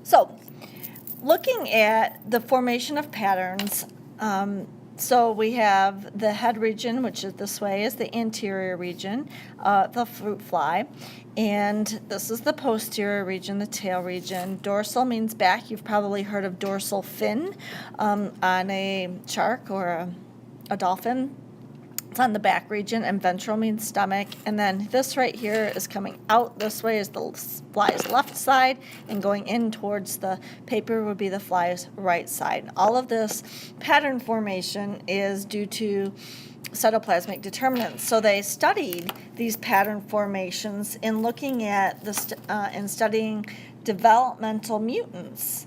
So, looking at the formation of patterns, so we have the head region, which is this way, is the anterior region, the fruit fly. And this is the posterior region, the tail region. Dorsal means back. You've probably heard of dorsal fin on a shark or a dolphin. It's on the back region, and ventral means stomach. And then this right here is coming out this way is the fly's left side, and going in towards the paper would be the fly's right side. All of this pattern formation is due to cytoplasmic determinants. So they studied these pattern formations in looking at in studying developmental mutants.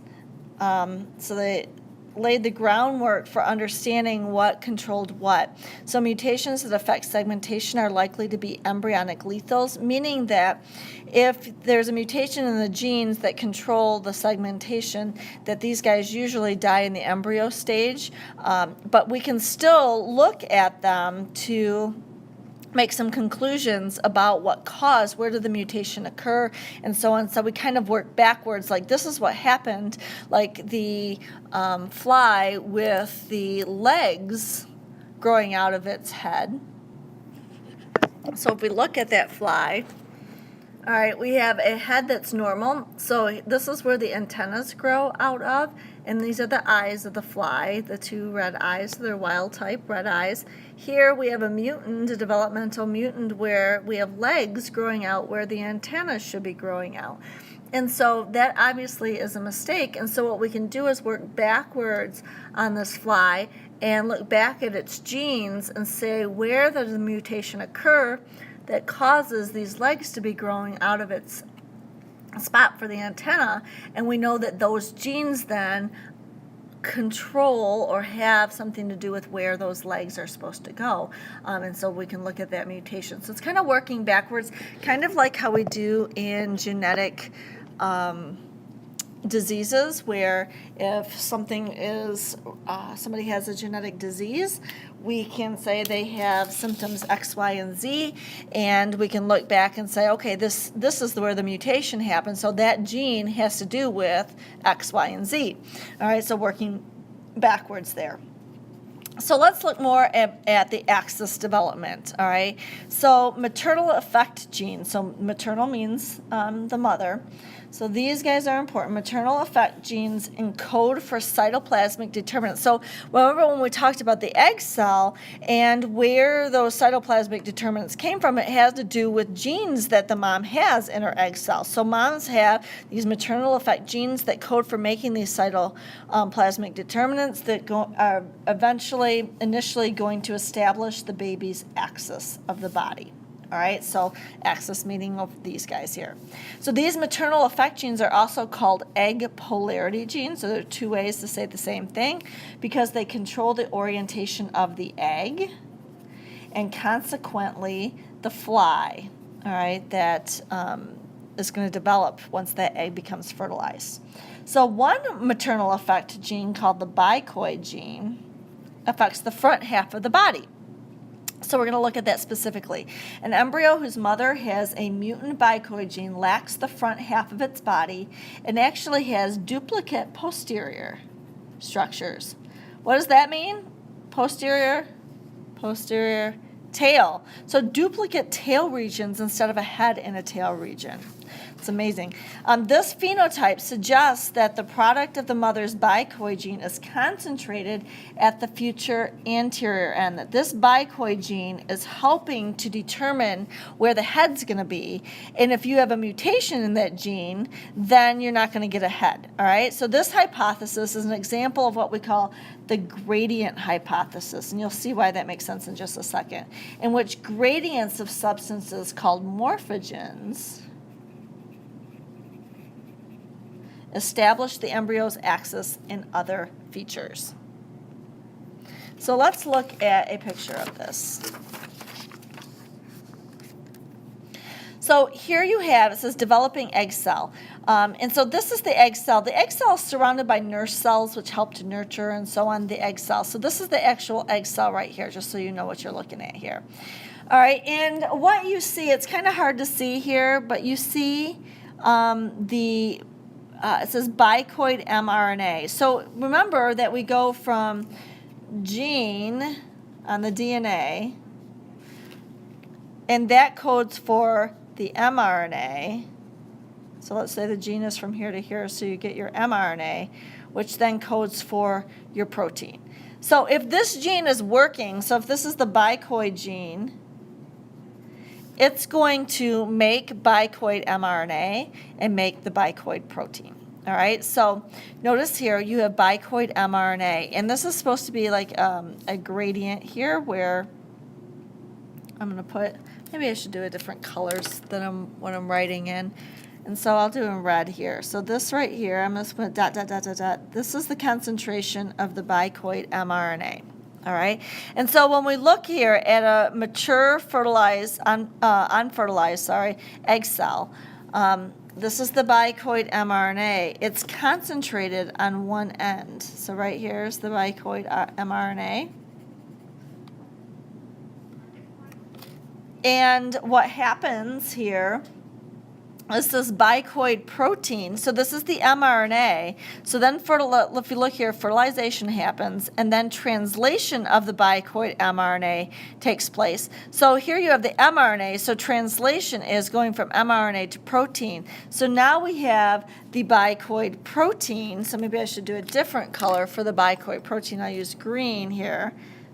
So they laid the groundwork for understanding what controlled what. So mutations that affect segmentation are likely to be embryonic lethals, meaning that if there's a mutation in the genes that control the segmentation, that these guys usually die in the embryo stage, but we can still look at them to make some conclusions about what caused, where did the mutation occur, and so on. So we kind of work backwards, like this is what happened, like the fly with the legs growing out of its head. So if we look at that fly, all right, we have a head that's normal. So this is where the antennas grow out of, and these are the eyes of the fly, the two red eyes. They're wild type red eyes. Here we have a mutant, a developmental mutant, where we have legs growing out where the antennas should be growing out. And so that obviously is a mistake. And so what we can do is work backwards on this fly and look back at its genes and say where does the mutation occur that causes these legs to be growing out of its spot for the antenna, and we know that those genes then control or have something to do with where those legs are supposed to go, and so we can look at that mutation. So it's kind of working backwards, kind of like how we do in genetic diseases, where if something is somebody has a genetic disease, we can say they have symptoms X, Y, and Z, and we can look back and say, okay, this is where the mutation happened, so that gene has to do with X, Y, and Z. All right, so working backwards there. So let's look more at the axis development, all right? So maternal effect genes, so maternal means the mother. So these guys are important. Maternal effect genes encode for cytoplasmic determinants. So remember when we talked about the egg cell and where those cytoplasmic determinants came from, it has to do with genes that the mom has in her egg cell. So moms have these maternal effect genes that code for making these cytoplasmic determinants that are initially going to establish the baby's axis of the body. All right, so axis meaning of these guys here. So these maternal effect genes are also called egg polarity genes. So there are two ways to say the same thing, because they control the orientation of the egg and consequently the fly, all right, that is going to develop once that egg becomes fertilized. So one maternal effect gene called the bicoid gene affects the front half of the body. So we're going to look at that specifically. An embryo whose mother has a mutant bicoid gene lacks the front half of its body and actually has duplicate posterior structures. What does that mean? Posterior, tail. So duplicate tail regions instead of a head and a tail region. It's amazing. This phenotype suggests that the product of the mother's bicoid gene is concentrated at the future anterior end. That this bicoid gene is helping to determine where the head's going to be. And if you have a mutation in that gene, then you're not going to get a head. All right. So this hypothesis is an example of what we call the gradient hypothesis, and you'll see why that makes sense in just a second, in which gradients of substances called morphogens establish the embryo's axis and other features. So let's look at a picture of this. So here you have, it says developing egg cell. And so this is the egg cell. The egg cell is surrounded by nurse cells, which help to nurture and so on the egg cell. So this is the actual egg cell right here, just so you know what you're looking at here. All right, and what you see, it's kind of hard to see here, but you see the it says bicoid mRNA. So remember that we go from gene on the DNA, and that codes for the mRNA. So let's say the gene is from here to here, so you get your mRNA, which then codes for your protein. So if this gene is working, so if this is the bicoid gene, it's going to make bicoid mRNA and make the bicoid protein. All right, so notice here you have bicoid mRNA, and this is supposed to be like a gradient here where I'm going to put, maybe I should do a different colors than when I'm writing in. And so I'll do in red here. So this right here, I'm just going to dot, dot, dot, dot, dot. This is the concentration of the bicoid mRNA. All right. And so when we look here at a mature unfertilized egg cell, this is the bicoid mRNA. It's concentrated on one end. So right here is the bicoid mRNA. And what happens here is this bicoid protein. So this is the mRNA. So then if you look here, fertilization happens, and then translation of the bicoid mRNA takes place. So here you have the mRNA. So translation is going from mRNA to protein. So now we have the bicoid protein. So maybe I should do a different color for the bicoid protein. I'll use green here.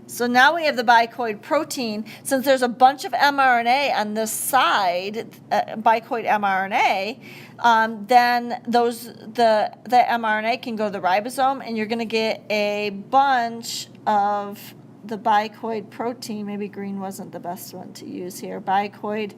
So now we have the bicoid protein. Since there's a bunch of mRNA on this side, bicoid mRNA, then the mRNA can go to the ribosome, and you're going to get a bunch of the bicoid protein. Maybe green wasn't the best one to use here. Bicoid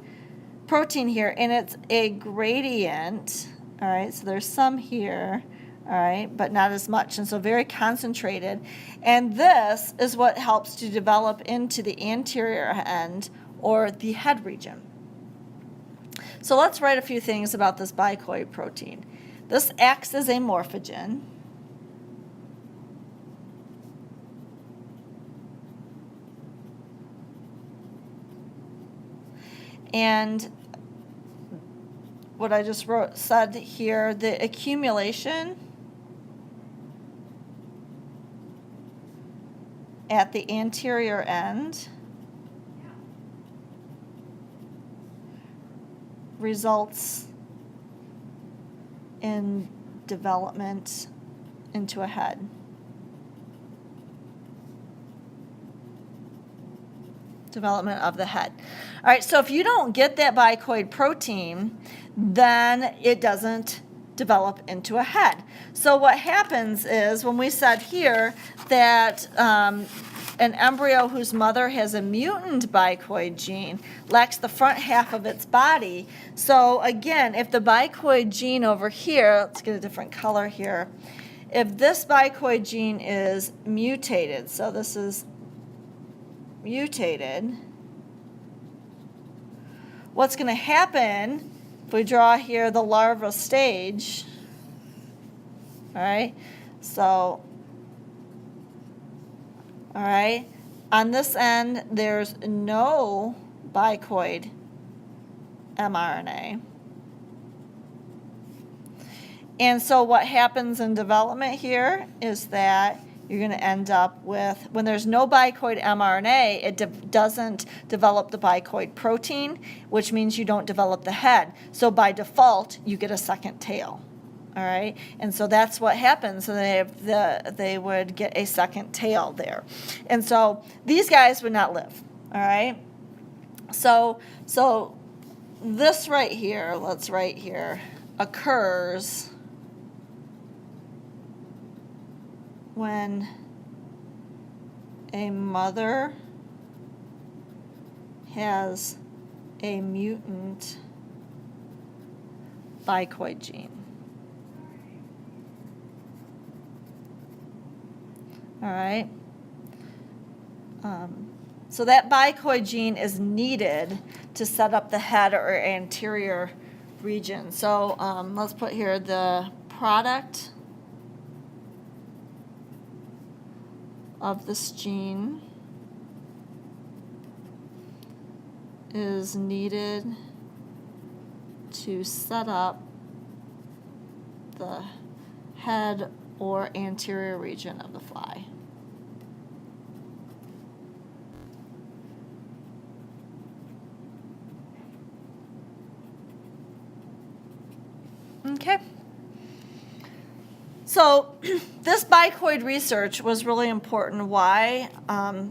protein here, and it's a gradient. All right, so there's some here. All right, but not as much, and so very concentrated. And this is what helps to develop into the anterior end or the head region. So let's write a few things about this bicoid protein. This acts as a morphogen. And what I just said here, the accumulation at the anterior end results in development into a head. Development of the head. All right, so if you don't get that bicoid protein, then it doesn't develop into a head. So what happens is, when we said here that an embryo whose mother has a mutant bicoid gene lacks the front half of its body. So again, if the bicoid gene over here, let's get a different color here. If this bicoid gene is mutated, so this is mutated, what's going to happen if we draw here the larva stage? All right, so, all right, on this end, there's no bicoid mRNA. And so what happens in development here is that you're going to end up with, when there's no bicoid mRNA, it doesn't develop the bicoid protein, which means you don't develop the head. So by default, you get a second tail. All right, and so that's what happens. So they would get a second tail there, and so these guys would not live. All right, so this right here, let's write here, occurs when a mother has a mutant bicoid gene. All right. So that bicoid gene is needed to set up the head or anterior region. So let's put here the product of this gene is needed to set up the head or anterior region of the fly. Okay. So this bicoid research was really important. Why?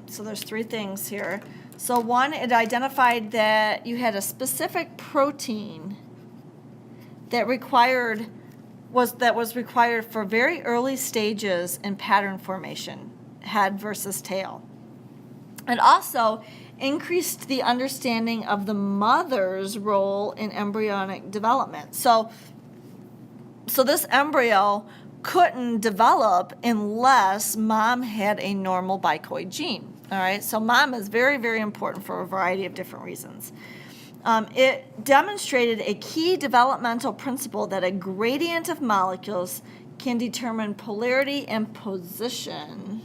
So there's three things here. So one, it identified that you had a specific protein that was required for very early stages in pattern formation, head versus tail. It also increased the understanding of the mother's role in embryonic development. So this embryo couldn't develop unless mom had a normal bicoid gene. All right, so mom is very, very important for a variety of different reasons. It demonstrated a key developmental principle that a gradient of molecules can determine polarity and position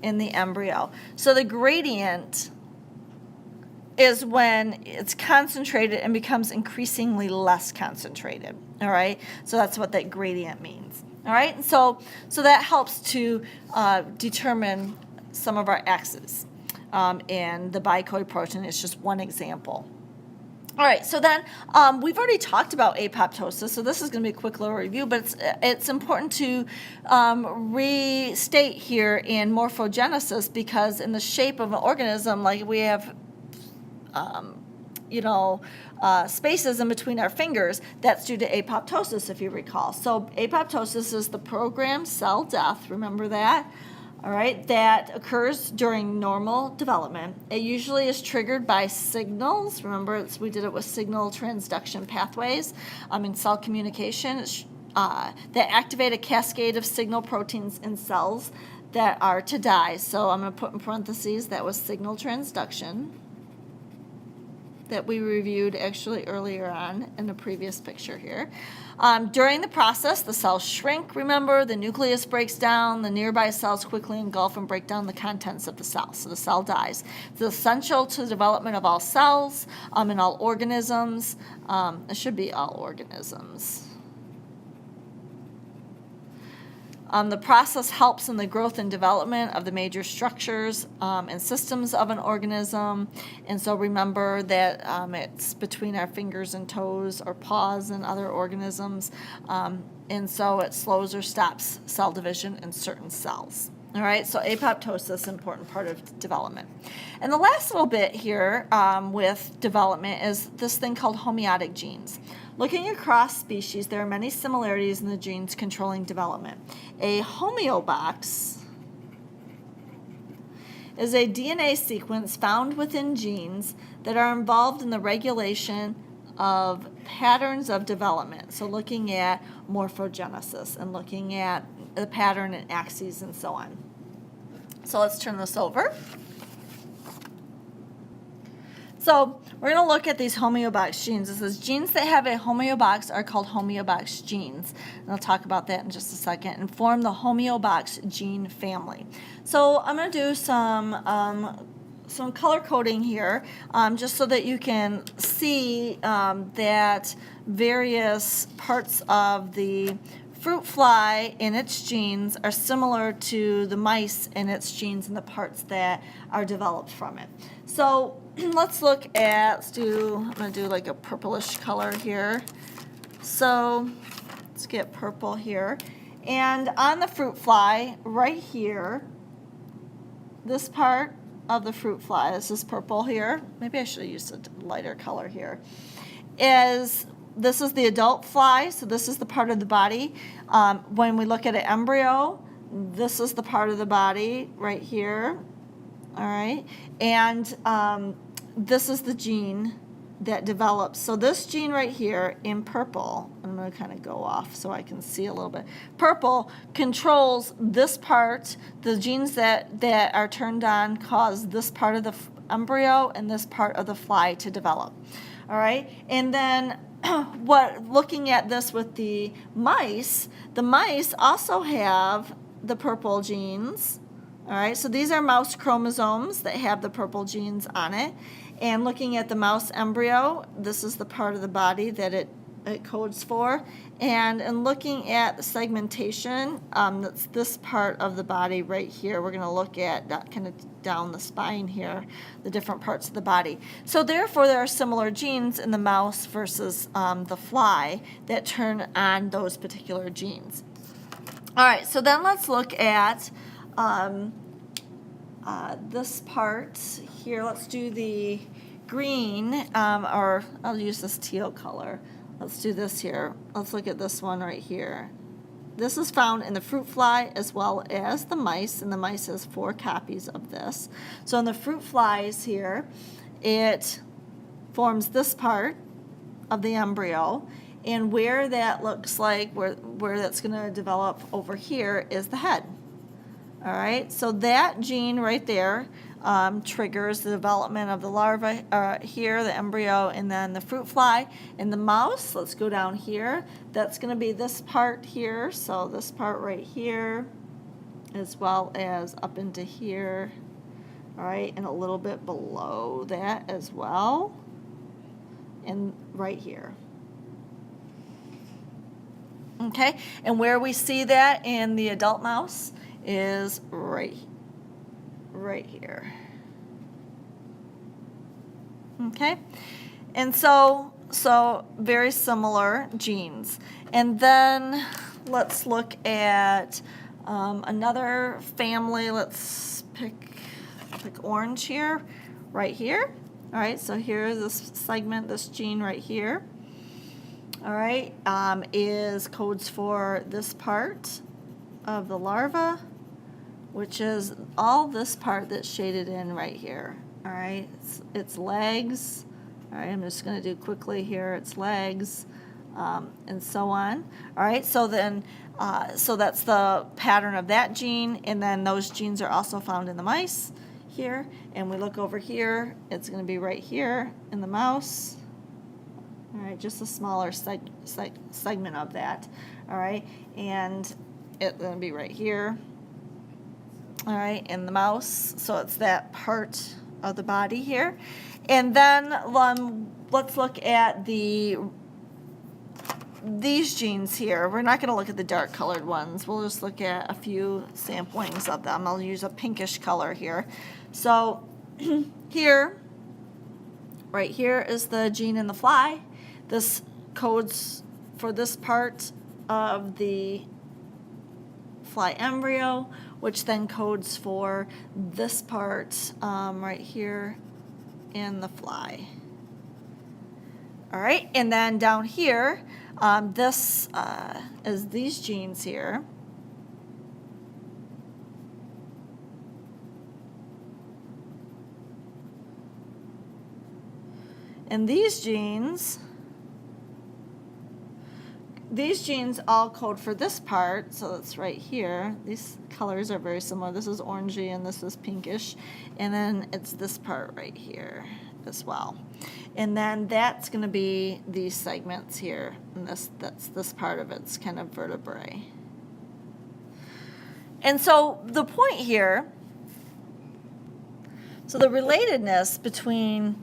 in the embryo. So the gradient is when it's concentrated and becomes increasingly less concentrated. All right, so that's what that gradient means. All right, so that helps to determine some of our X's, and the bicoid protein is just one example. All right, so then we've already talked about apoptosis, so this is going to be a quick little review, but it's important to restate here in morphogenesis, because in the shape of an organism, like we have spaces in between our fingers, that's due to apoptosis, if you recall. So apoptosis is the programmed cell death, remember that? All right, that occurs during normal development. It usually is triggered by signals. Remember, we did it with signal transduction pathways in cell communication that activate a cascade of signal proteins in cells that are to die. So I'm going to put in parentheses, that was signal transduction that we reviewed actually earlier on in the previous picture here. During the process, the cells shrink, remember, the nucleus breaks down, the nearby cells quickly engulf and break down the contents of the cell, so the cell dies. It's essential to the development of all cells and all organisms. It should be all organisms. The process helps in the growth and development of the major structures and systems of an organism. And so remember that it's between our fingers and toes or paws and other organisms. And so it slows or stops cell division in certain cells. All right, so apoptosis, important part of development. And the last little bit here with development is this thing called homeotic genes. Looking across species, there are many similarities in the genes controlling development. A homeobox is a DNA sequence found within genes that are involved in the regulation of patterns of development. So looking at morphogenesis and looking at the pattern and axes and so on. So let's turn this over. So we're going to look at these homeobox genes. It says genes that have a homeobox are called homeobox genes. And I'll talk about that in just a second. And form the homeobox gene family. So I'm going to do some color coding here, just so that you can see that various parts of the fruit fly in its genes are similar to the mice in its genes and the parts that are developed from it. So let's look at, I'm going to do like a purplish color here. So let's get purple here. And on the fruit fly, right here, this part of the fruit fly, this is purple here. Maybe I should have used a lighter color here. This is the adult fly, so this is the part of the body. When we look at an embryo, this is the part of the body right here. All right, and this is the gene that develops. So this gene right here in purple, I'm going to kind of go off so I can see a little bit. Purple controls this part. The genes that are turned on cause this part of the embryo and this part of the fly to develop. All right, and then looking at this with the mice also have the purple genes. All right, so these are mouse chromosomes that have the purple genes on it. And looking at the mouse embryo, this is the part of the body that it it codes for. And in looking at the segmentation, that's this part of the body right here. We're going to look at that kind of down the spine here, the different parts of the body. So therefore, there are similar genes in the mouse versus the fly that turn on those particular genes. All right, so then let's look at this part here. Let's do the green, or I'll use this teal color. Let's do this here. Let's look at this one right here. This is found in the fruit fly as well as the mice, and the mice has 4 copies of this. So in the fruit flies here, it forms this part of the embryo, and where that looks like, where that's going to develop over here is the head. All right, so that gene right there triggers the development of the larva here, the embryo, and then the fruit fly. In the mouse, let's go down here. That's going to be this part here, so this part right here, as well as up into here. All right, and a little bit below that as well, and right here. Okay, and where we see that in the adult mouse is right here. Okay, and so very similar genes. And then let's look at another family. Let's pick orange here, right here. All right, so here's this segment, this gene right here. All right, is codes for this part of the larva, which is all this part that's shaded in right here. All right, its legs. All right, I'm just going to do quickly here. Its legs, and so on. All right, so then, so that's the pattern of that gene, and then those genes are also found in the mice here. And we look over here. It's going to be right here in the mouse. All right, just a smaller segment of that. All right, and it's going to be right here. All right, in the mouse, so it's that part of the body here. And then let's look at these genes here. We're not going to look at the dark colored ones. We'll just look at a few samplings of them. I'll use a pinkish color here. So here, right here is the gene in the fly. This codes for this part of the fly embryo, which then codes for this part right here in the fly. All right, and then down here, this is these genes here. And these genes all code for this part, so it's right here. These colors are very similar. This is orangey and this is pinkish. And then it's this part right here as well. And then that's going to be these segments here. And that's this part of it's kind of vertebrae. And so the point here, so the relatedness between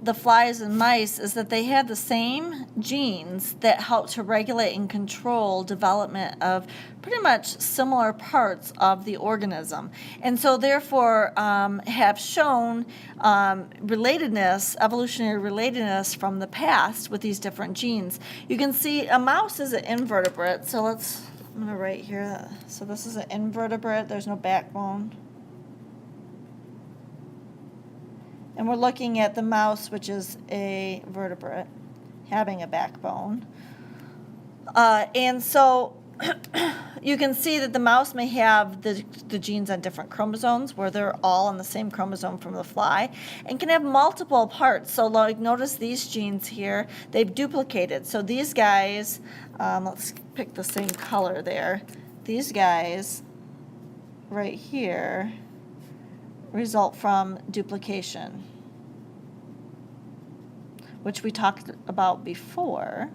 the flies and mice is that they have the same genes that help to regulate and control development of pretty much similar parts of the organism. And so therefore have shown relatedness, evolutionary relatedness from the past with these different genes. You can see a mouse is an invertebrate, so I'm going to write here, so this is an invertebrate, there's no backbone. And we're looking at the mouse, which is a vertebrate, having a backbone. And so you can see that the mouse may have the genes on different chromosomes, where they're all on the same chromosome from the fly, and can have multiple parts. So like, notice these genes here, they've duplicated. So these guys, let's pick the same color there. These guys right here result from duplication, which we talked about before.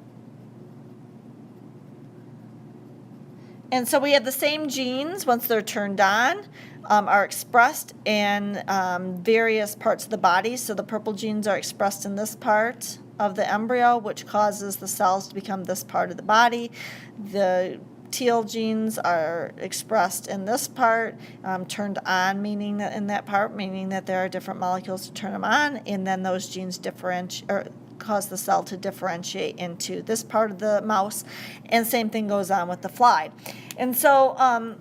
And so we have the same genes, once they're turned on, are expressed in various parts of the body. So the purple genes are expressed in this part of the embryo, which causes the cells to become this part of the body. The teal genes are expressed in this part, turned on, meaning that in that part, meaning that there are different molecules to turn them on, and then those genes differentiate or cause the cell to differentiate into this part of the mouse, and same thing goes on with the fly. And so,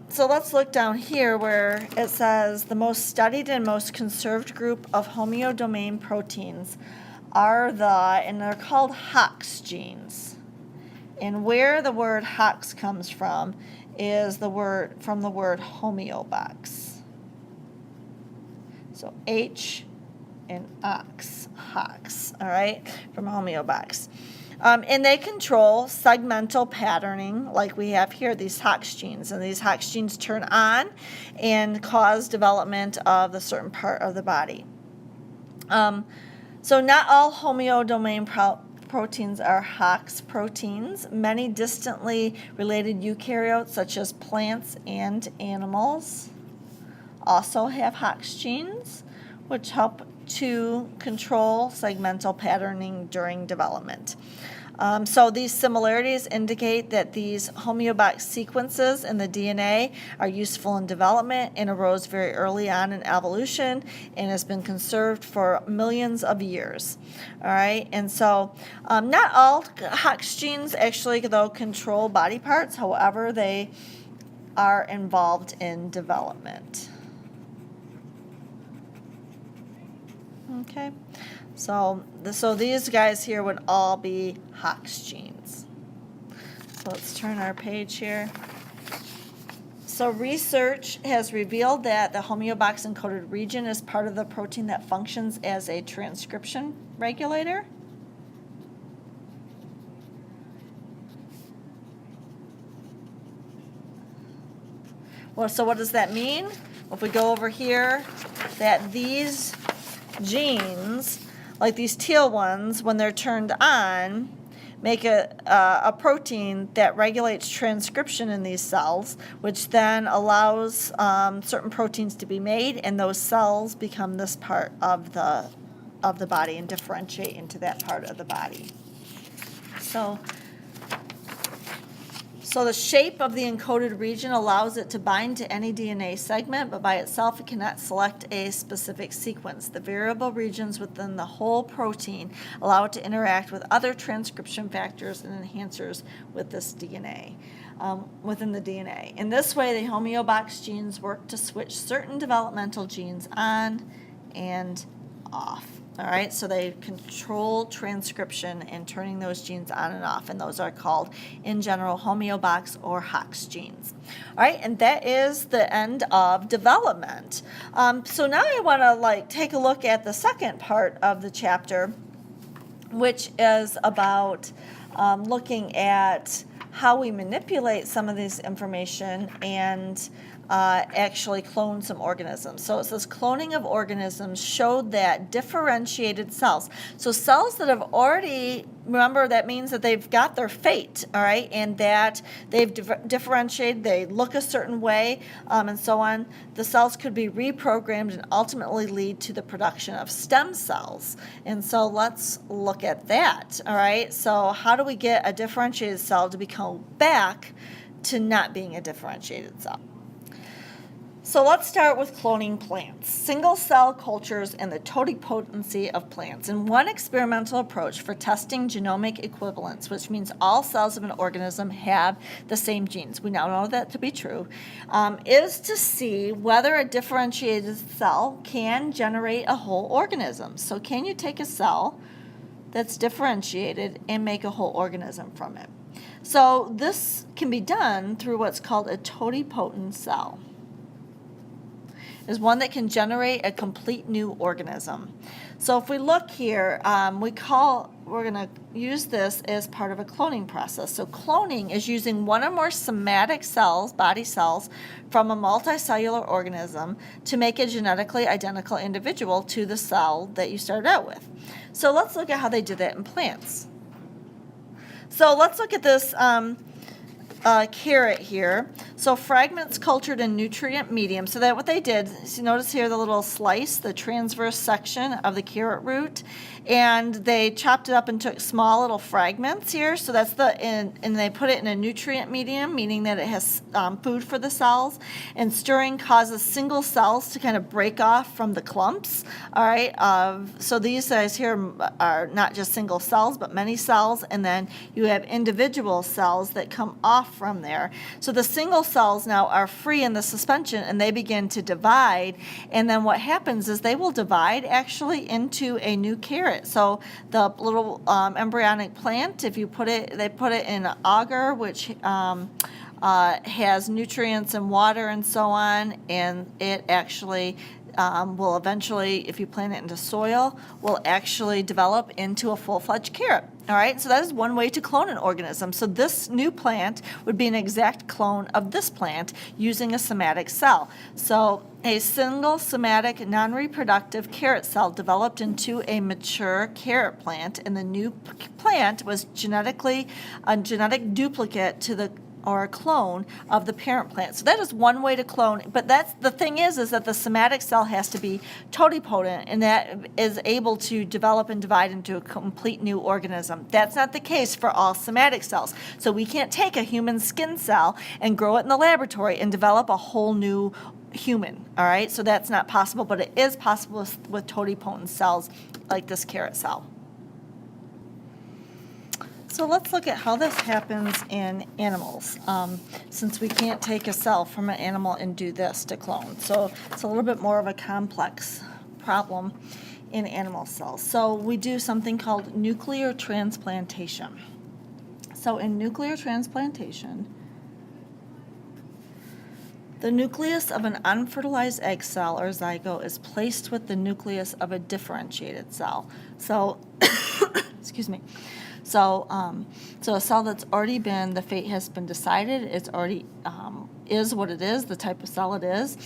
so let's look down here where it says the most studied and most conserved group of homeodomain proteins are and they're called Hox genes. And where the word Hox comes from is the word homeobox. So H and ox, Hox, all right, from homeobox. And they control segmental patterning like we have here, these Hox genes. And these Hox genes turn on and cause development of the certain part of the body. So not all homeodomain proteins are Hox proteins. Many distantly related eukaryotes, such as plants and animals, also have Hox genes, which help to control segmental patterning during development. So these similarities indicate that these homeobox sequences in the DNA are useful in development and arose very early on in evolution and has been conserved for millions of years. All right, and so not all Hox genes actually, though, control body parts. However, they are involved in development. Okay. So these guys here would all be Hox genes. So let's turn our page here. So research has revealed that the homeobox encoded region is part of the protein that functions as a transcription regulator. Well, so what does that mean? If we go over here, that these genes, like these teal ones, when they're turned on, make a protein that regulates transcription in these cells, which then allows certain proteins to be made, and those cells become this part of the body and differentiate into that part of the body. So the shape of the encoded region allows it to bind to any DNA segment, but by itself it cannot select a specific sequence. The variable regions within the whole protein allow it to interact with other transcription factors and enhancers with this DNA, within the DNA. In this way, the homeobox genes work to switch certain developmental genes on and off. All right, so they control transcription and turning those genes on and off, and those are called, in general, homeobox or Hox genes. All right, and that is the end of development. So now I want to take a look at the second part of the chapter, which is about looking at how we manipulate some of this information and actually clone some organisms. So it says cloning of organisms showed that differentiated cells, so cells that have already, remember that means that they've got their fate, all right, and that they've differentiated, they look a certain way, and so on. The cells could be reprogrammed and ultimately lead to the production of stem cells. And so let's look at that, all right. So how do we get a differentiated cell to become back to not being a differentiated cell? So let's start with cloning plants, single-cell cultures, and the totipotency of plants. And one experimental approach for testing genomic equivalence, which means all cells of an organism have the same genes, we now know that to be true, is to see whether a differentiated cell can generate a whole organism. So can you take a cell that's differentiated and make a whole organism from it? So this can be done through what's called a totipotent cell. Is one that can generate a complete new organism. So if we look here, we're going to use this as part of a cloning process. So cloning is using one or more somatic cells, body cells, from a multicellular organism to make a genetically identical individual to the cell that you started out with. So let's look at how they did that in plants. So let's look at this carrot here. So fragments cultured in nutrient medium. So that what they did is, you notice here the little slice, the transverse section of the carrot root, and they chopped it up and took small little fragments here. So that's and they put it in a nutrient medium, meaning that it has food for the cells. And stirring causes single cells to kind of break off from the clumps. All right. So these guys here are not just single cells, but many cells, and then you have individual cells that come off from there. So the single cells now are free in the suspension, and they begin to divide, and then what happens is they will divide actually into a new carrot. So the little embryonic plant, if you put it, they put it in an agar, which has nutrients and water and so on, and it actually will eventually, if you plant it into soil, will actually develop into a full-fledged carrot. All right, so that is one way to clone an organism. So this new plant would be an exact clone of this plant using a somatic cell. So a single somatic non-reproductive carrot cell developed into a mature carrot plant, and the new plant was a genetic duplicate to or a clone of the parent plant. So that is one way to clone, but that's the thing is that the somatic cell has to be totipotent, and that is able to develop and divide into a complete new organism. That's not the case for all somatic cells. So we can't take a human skin cell and grow it in the laboratory and develop a whole new human, all right? So that's not possible, but it is possible with totipotent cells like this carrot cell. So let's look at how this happens in animals, since we can't take a cell from an animal and do this to clone. So it's a little bit more of a complex problem in animal cells. So we do something called nuclear transplantation. So in nuclear transplantation, the nucleus of an unfertilized egg cell or zygote is placed with the nucleus of a differentiated cell. So, excuse me. So a cell that's already been, the fate has been decided, it's already is what it is, the type of cell it is.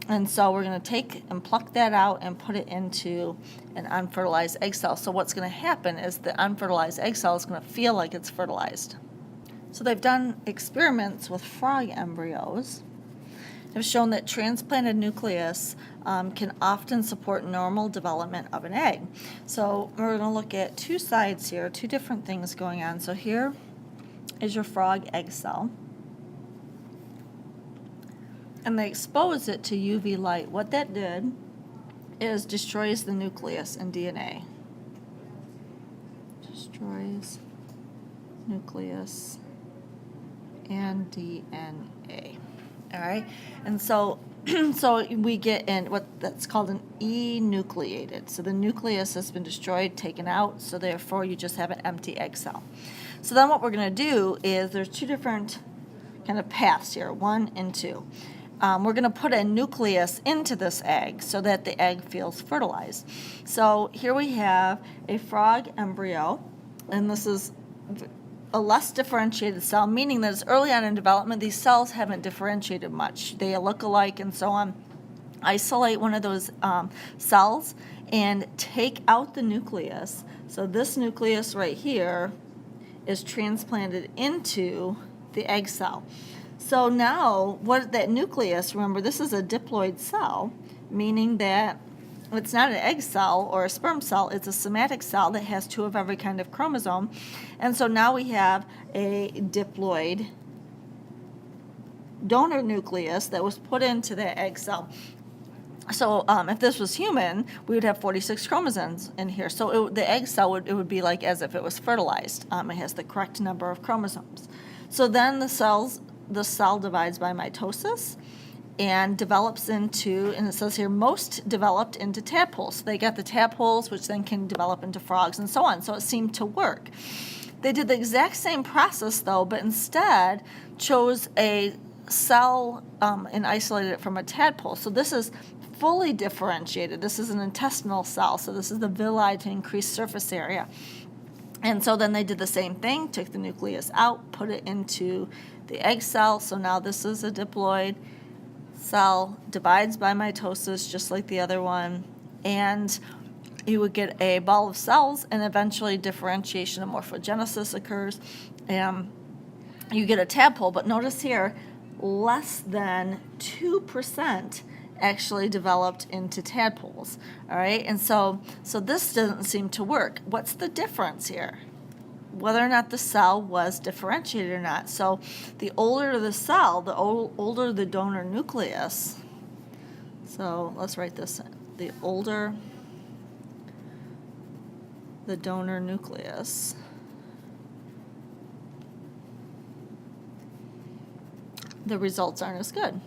And so we're going to take and pluck that out and put it into an unfertilized egg cell. So what's going to happen is the unfertilized egg cell is going to feel like it's fertilized. So they've done experiments with frog embryos, have shown that transplanted nucleus can often support normal development of an egg. So we're going to look at two sides here, two different things going on. So here is your frog egg cell, and they expose it to UV light. What that did is destroys the nucleus and DNA. Destroys nucleus and DNA. All right, and so we get in what that's called an enucleated. So the nucleus has been destroyed, taken out, so therefore you just have an empty egg cell. So then what we're going to do is there's two different kind of paths here, 1 and 2. We're going to put a nucleus into this egg so that the egg feels fertilized. So here we have a frog embryo, and this is a less differentiated cell, meaning that it's early on in development, these cells haven't differentiated much. They look alike and so on. Isolate one of those cells and take out the nucleus. So this nucleus right here is transplanted into the egg cell. So now, what that nucleus, remember this is a diploid cell, meaning that it's not an egg cell or a sperm cell, it's a somatic cell that has 2 of every kind of chromosome. And so now we have a diploid donor nucleus that was put into the egg cell. So if this was human, we would have 46 chromosomes in here. So the egg cell, it would be like as if it was fertilized. It has the correct number of chromosomes. So then the cell divides by mitosis and develops into, and it says here, most developed into tadpoles. So they got the tadpoles, which then can develop into frogs and so on. So it seemed to work. They did the exact same process, though, but instead chose a cell and isolated it from a tadpole. So this is fully differentiated. This is an intestinal cell, so this is the villi to increase surface area. And so then they did the same thing, took the nucleus out, put it into the egg cell. So now this is a diploid cell, divides by mitosis just like the other one, and you would get a ball of cells, and eventually differentiation and morphogenesis occurs. you get a tadpole, but notice here, less than 2% actually developed into tadpoles, all right? And so this doesn't seem to work. What's the difference here? Whether or not the cell was differentiated or not. So the older the cell, the older the donor nucleus. So let's write this in. The older the donor nucleus, the results aren't as good.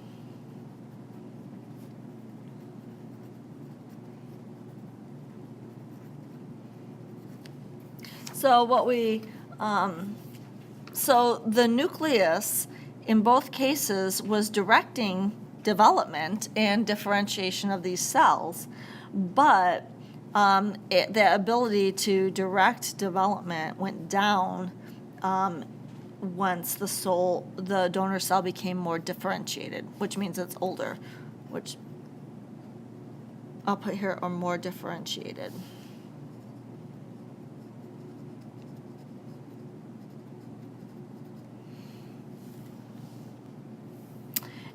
So so the nucleus in both cases was directing development and differentiation of these cells, but the ability to direct development went down once the donor cell became more differentiated, which means it's older, which I'll put here, or more differentiated.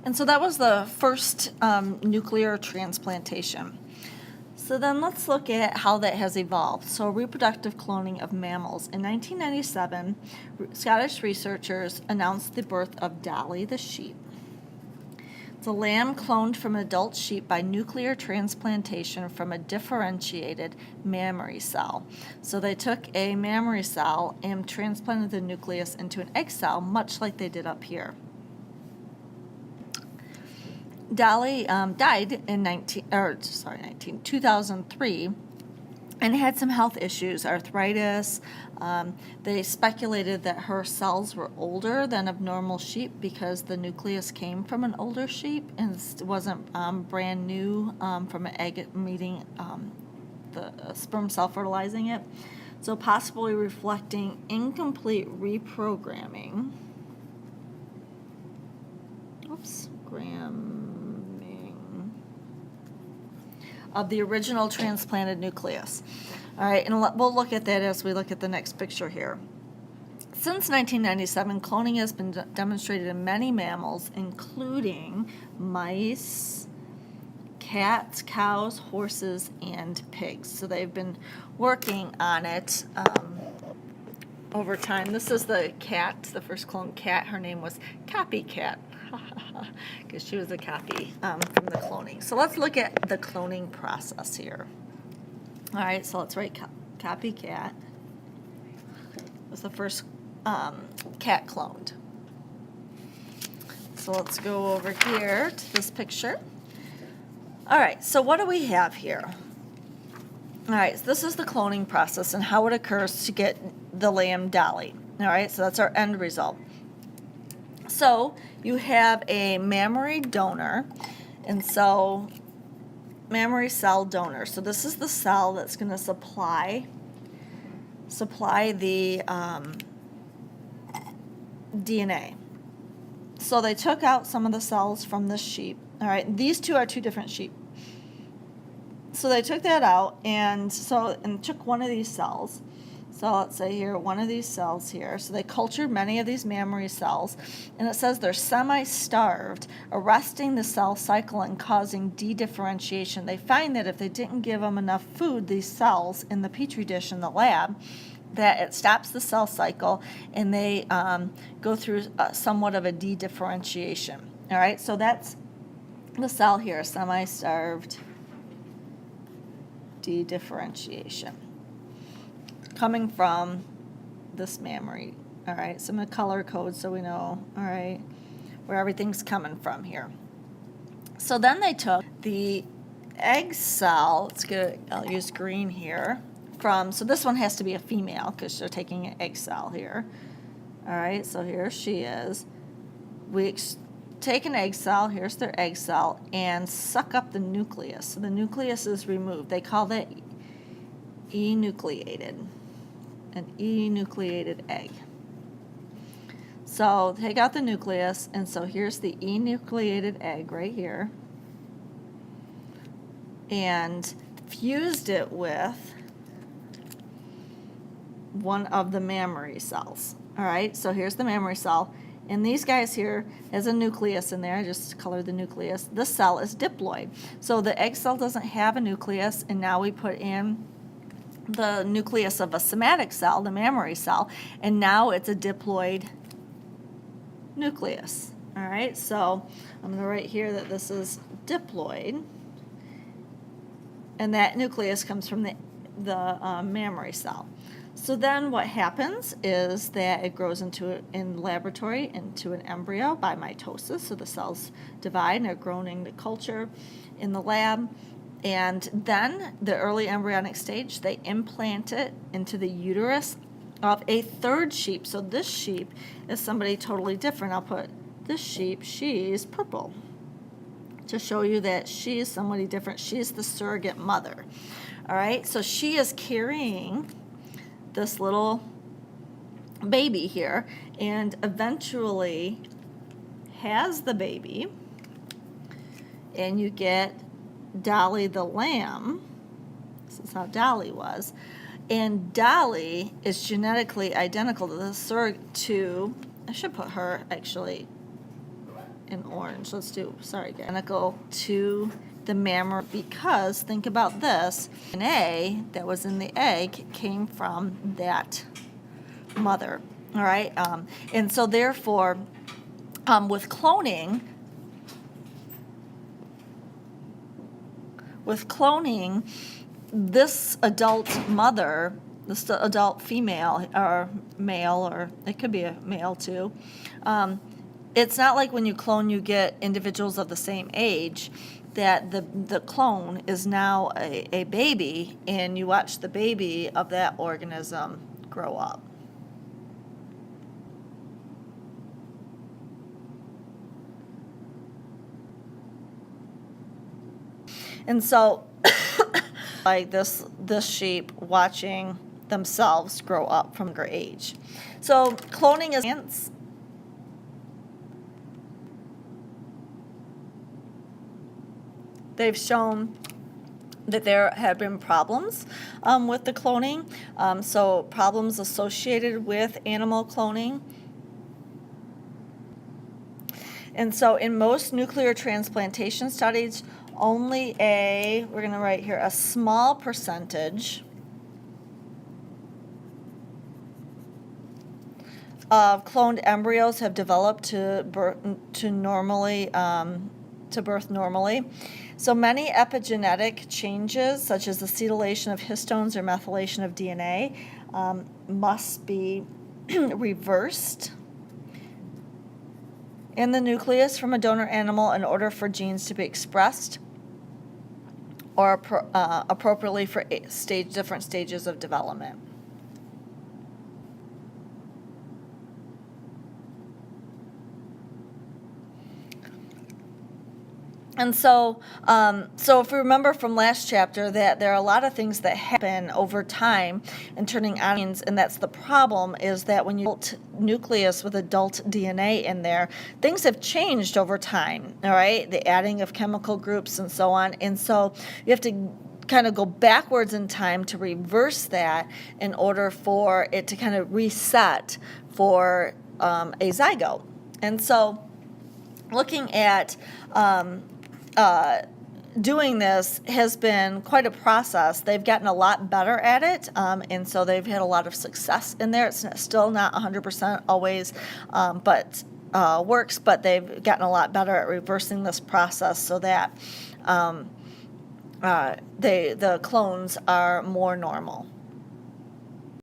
And so that was the first nuclear transplantation. So then let's look at how that has evolved. So reproductive cloning of mammals. In 1997, Scottish researchers announced the birth of Dolly the sheep. It's a lamb cloned from an adult sheep by nuclear transplantation from a differentiated mammary cell. So they took a mammary cell and transplanted the nucleus into an egg cell, much like they did up here. Dolly died in 2003 and had some health issues, arthritis. They speculated that her cells were older than of normal sheep because the nucleus came from an older sheep and it wasn't brand new from an egg meeting the sperm cell fertilizing it. So possibly reflecting incomplete reprogramming. Of the original transplanted nucleus. All right, and we'll look at that as we look at the next picture here. Since 1997, cloning has been demonstrated in many mammals, including mice, cats, cows, horses, and pigs. So they've been working on it over time. This is the cat, the first cloned cat. Her name was Copycat, because she was a copy from the cloning. So let's look at the cloning process here. All right, so let's write Copycat. Was the first cat cloned. So let's go over here to this picture. All right, so what do we have here? All right, so this is the cloning process and how it occurs to get the lamb Dolly. All right, so that's our end result. So you have a mammary donor, and so mammary cell donor. So this is the cell that's going to supply the DNA. So they took out some of the cells from this sheep. All right, these two are two different sheep. So they took that out and took one of these cells. So let's say here, one of these cells here. So they cultured many of these mammary cells, and it says they're semi-starved, arresting the cell cycle and causing dedifferentiation. They find that if they didn't give them enough food, these cells in the petri dish in the lab, that it stops the cell cycle and they go through somewhat of a dedifferentiation. All right, so that's the cell here, semi-starved dedifferentiation, coming from this mammary. All right, so I'm going to color code so we know, all right, where everything's coming from here. So then they took the egg cell, I'll use green here, so this one has to be a female because they're taking an egg cell here. All right, so here she is. We take an egg cell, here's their egg cell, and suck up the nucleus. So the nucleus is removed. They call that enucleated, an enucleated egg. So take out the nucleus, and so here's the enucleated egg right here, and fused it with one of the mammary cells. All right, so here's the mammary cell. And these guys here has a nucleus in there. I just colored the nucleus. This cell is diploid. So the egg cell doesn't have a nucleus, and now we put in the nucleus of a somatic cell, the mammary cell, and now it's a diploid nucleus. All right, so I'm going to write here that this is diploid, and that nucleus comes from the mammary cell. So then what happens is that it grows in laboratory into an embryo by mitosis. So the cells divide and are grown into culture in the lab. And then the early embryonic stage, they implant it into the uterus of a third sheep. So this sheep is somebody totally different. I'll put this sheep, she's purple, to show you that she is somebody different. She's the surrogate mother. All right, so she is carrying this little baby here and eventually has the baby, and you get Dolly the lamb. This is how Dolly was. And Dolly is genetically identical to I should put her actually in orange. Identical to the mammary, because think about this, DNA that was in the egg came from that mother. All right, and so therefore, with cloning, this adult mother, this adult female or male, or it could be a male too, it's not like when you clone you get individuals of the same age, that the clone is now a baby, and you watch the baby of that organism grow up. And so, like this sheep watching themselves grow up from their age. So cloning is science. They've shown that there have been problems with the cloning, so problems associated with animal cloning. And so in most nuclear transplantation studies, only we're going to write here, a small percentage of cloned embryos have developed to birth normally. So many epigenetic changes, such as acetylation of histones or methylation of DNA, must be reversed in the nucleus from a donor animal in order for genes to be expressed or appropriately for different stages of development. And so if we remember from last chapter that there are a lot of things that happen over time in turning on genes, and that's the problem, is that when you build nucleus with adult DNA in there, things have changed over time, all right? The adding of chemical groups and so on. And so you have to kind of go backwards in time to reverse that in order for it to kind of reset for a zygote. And so looking at doing this has been quite a process. They've gotten a lot better at it, and so they've had a lot of success in there. It's still not 100% always, but works, but they've gotten a lot better at reversing this process so that the clones are more normal.